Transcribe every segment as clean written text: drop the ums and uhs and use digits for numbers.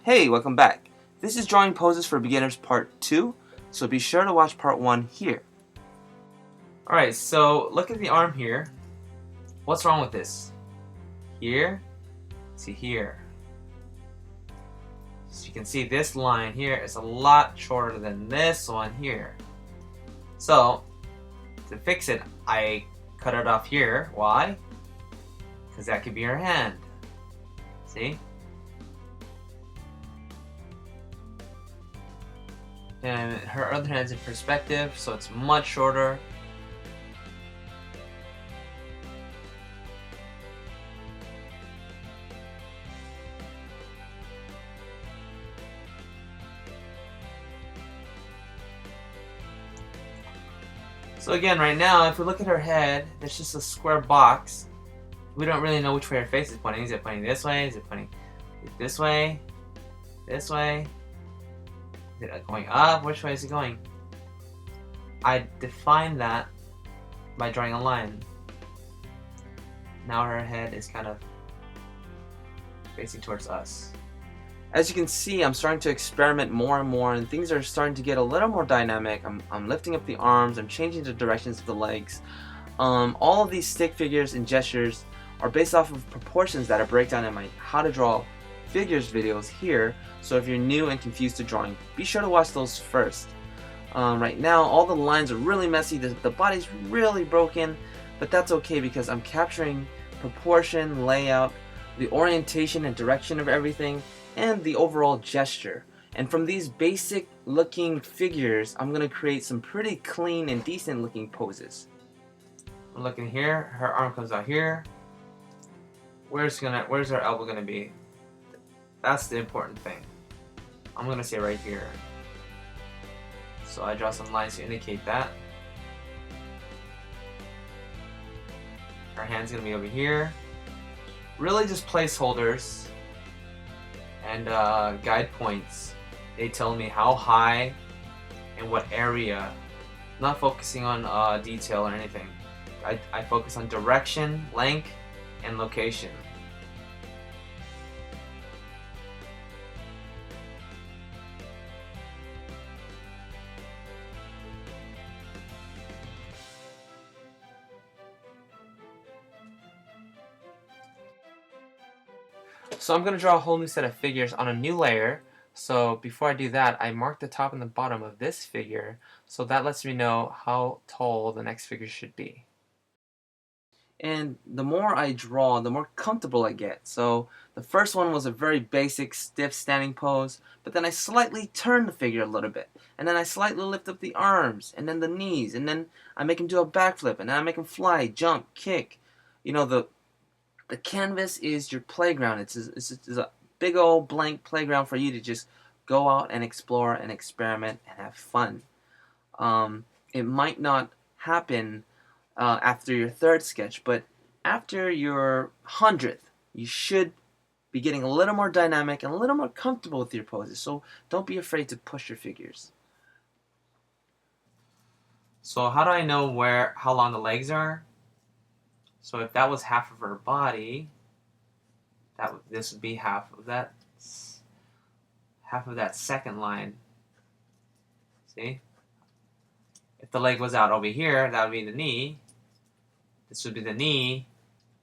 Hey, welcome back. This is Drawing Poses for Beginners Part 2, so be sure to watch Part 1 here. Alright, so look at the arm here. What's wrong with this? Here to here. So you can see this line here is a lot shorter than this one here. So, to fix it, I cut it off here. Why? Because that could be her hand. See? And her other hand's in perspective, so it's much shorter. So again, right now, if we look at her head, it's just a square box. We don't really know which way her face is pointing. Is it pointing this way? Is it pointing this way? This way? Is it going up? Which way is it going? I define that by drawing a line. Now her head is kind of facing towards us. As you can see, I'm starting to experiment more and more, and things are starting to get a little more dynamic. I'm lifting up the arms, I'm changing the directions of the legs. All of these stick figures and gestures are based off of proportions that I break down in my How to Draw Figures videos here, so if you're new and confused to drawing, be sure to watch those first. Right now, all the lines are really messy, the body's really broken, but that's okay because I'm capturing proportion, layout, the orientation and direction of everything, and the overall gesture. And from these basic looking figures, I'm going to create some pretty clean and decent looking poses. I'm looking here, her arm comes out here. Where's her elbow gonna be? That's the important thing. I'm gonna say right here. So I draw some lines to indicate that. Her hand's gonna be over here. Really just placeholders and guide points. They tell me how high and what area. Not focusing on detail or anything. I focus on direction, length, and location. So I'm going to draw a whole new set of figures on a new layer. So before I do that, I mark the top and the bottom of this figure, so that lets me know how tall the next figure should be. And the more I draw, the more comfortable I get. So the first one was a very basic stiff standing pose, but then I slightly turn the figure a little bit, and then I slightly lift up the arms and then the knees, and then I make him do a backflip, and then I make him fly, jump, kick. You know, the canvas is your playground. It's a big old blank playground for you to just go out and explore and experiment and have fun. It might not happen after your third sketch, but after your 100th, you should be getting a little more dynamic and a little more comfortable with your poses. So don't be afraid to push your figures. So how do I know how long the legs are? So if that was half of her body, this would be half of that second line. See? If the leg was out over here, that would be the knee. This would be the knee.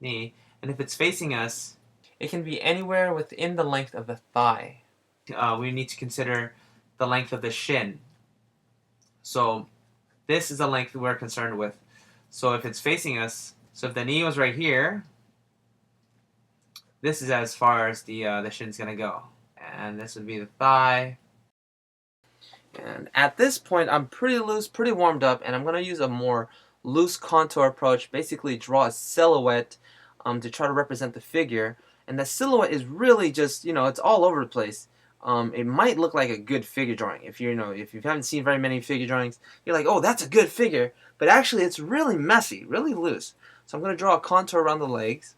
And if it's facing us, it can be anywhere within the length of the thigh. We need to consider the length of the shin. So this is the length we're concerned with. So if it's facing us, so if the knee was right here, this is as far as the shin's gonna go. And this would be the thigh. And at this point, I'm pretty loose, pretty warmed up, and I'm going to use a more loose contour approach, basically draw a silhouette to try to represent the figure. And the silhouette is really just, it's all over the place. It might look like a good figure drawing. If you haven't seen very many figure drawings, you're like, oh, that's a good figure. But actually, it's really messy, really loose. So I'm going to draw a contour around the legs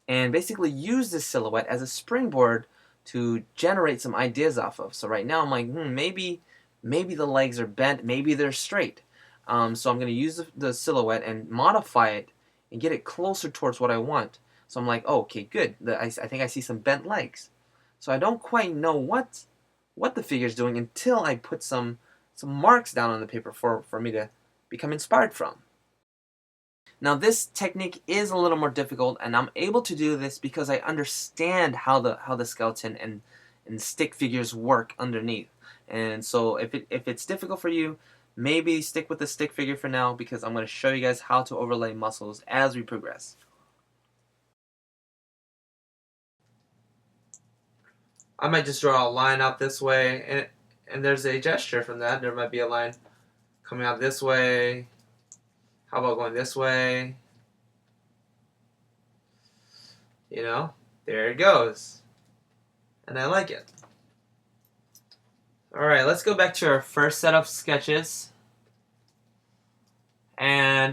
and basically use this silhouette as a springboard to generate some ideas off of. So right now I'm like, maybe the legs are bent, maybe they're straight. So I'm going to use the silhouette and modify it and get it closer towards what I want. So I'm like, oh, okay, good. I think I see some bent legs. So I don't quite know what the figure's doing until I put some marks down on the paper for me to become inspired from. Now this technique is a little more difficult, and I'm able to do this because I understand how the skeleton and stick figures work underneath. And so if it's difficult for you, maybe stick with the stick figure for now, because I'm going to show you guys how to overlay muscles as we progress. I might just draw a line out this way, and there's a gesture from that. There might be a line coming out this way. How about going this way? You know, there it goes. And I like it. Alright, let's go back to our first set of sketches. And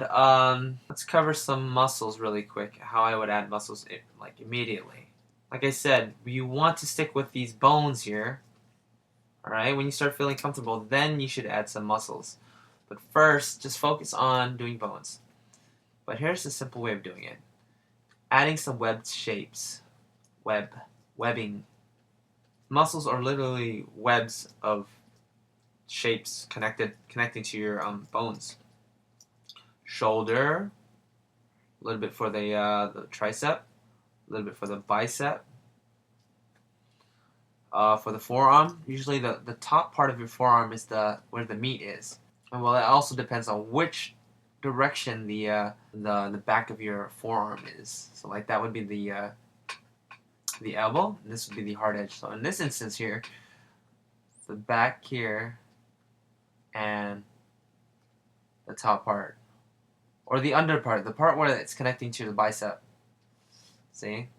let's cover some muscles really quick. How I would add muscles like immediately. Like I said, you want to stick with these bones here. Alright, when you start feeling comfortable, then you should add some muscles. But first, just focus on doing bones. But here's a simple way of doing it. Adding some webbed shapes. Webbing. Muscles are literally webs of shapes connecting to your bones. Shoulder, a little bit for the tricep, a little bit for the bicep. For the forearm, usually the top part of your forearm is where the meat is. And well, it also depends on which direction the back of your forearm is. So like that would be the elbow, and this would be the hard edge. So in this instance here, the back here and the top part, or the under part, the part where it's connecting to the bicep. See?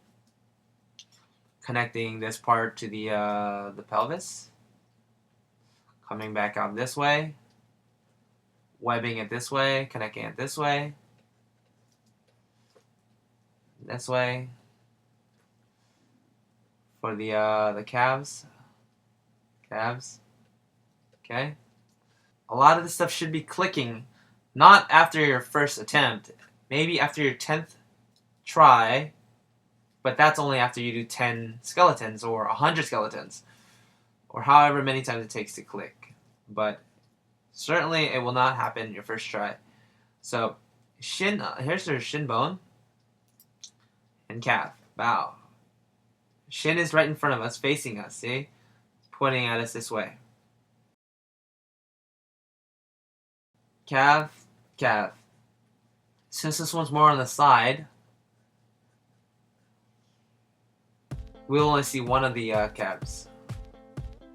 Connecting this part to the pelvis, coming back out this way, webbing it this way, connecting it this way, for the calves, okay? A lot of this stuff should be clicking, not after your first attempt, maybe after your 10th try, but that's only after you do 10 skeletons or 100 skeletons, or however many times it takes to click. But certainly it will not happen your first try. So shin, here's your shin bone and calf, bow. Shin is right in front of us, facing us, see? Pointing at us this way. Calf, calf. Since this one's more on the side, we'll only see one of the calves,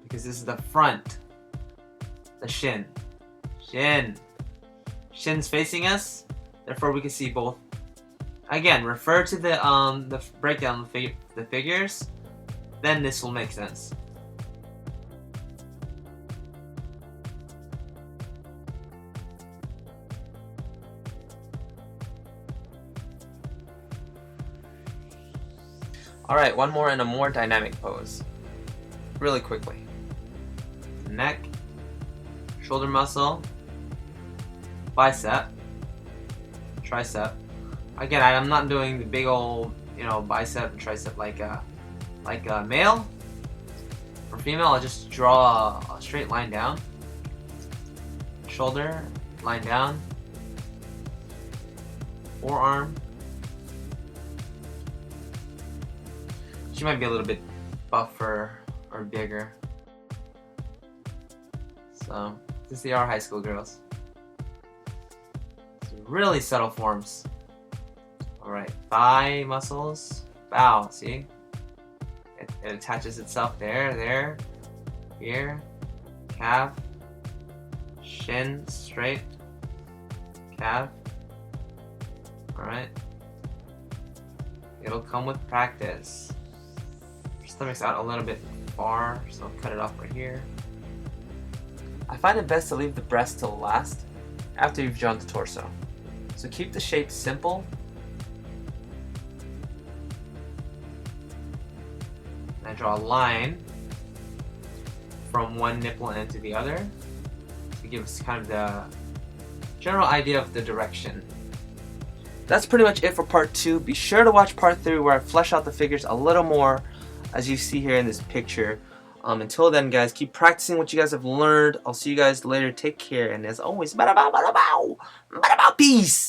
because this is the front, the shin. Shin's facing us, therefore we can see both. Again, refer to the breakdown of the figures, then this will make sense. Alright, one more in a more dynamic pose. Really quickly. Neck, shoulder muscle, bicep, tricep. Again, I'm not doing the big old, bicep and tricep like a male. For female, I'll just draw a straight line down. Shoulder, line down. Forearm. She might be a little bit buffer or bigger. So, since they are high school girls. It's really subtle forms. Alright, thigh muscles, bow, see? It attaches itself there, here, calf, shin, straight, calf. Alright. It'll come with practice. Your stomach's out a little bit far, so I'll cut it off right here. I find it best to leave the breast till last, after you've drawn the torso. So keep the shape simple. I draw a line from one nipple end to the other to give us kind of the general idea of the direction. That's pretty much it for part 2. Be sure to watch part 3 where I flesh out the figures a little more. as you see here in this picture. Until then, guys, keep practicing what you guys have learned. I'll see you guys later. Take care, and as always, bada bow, bada bow, peace.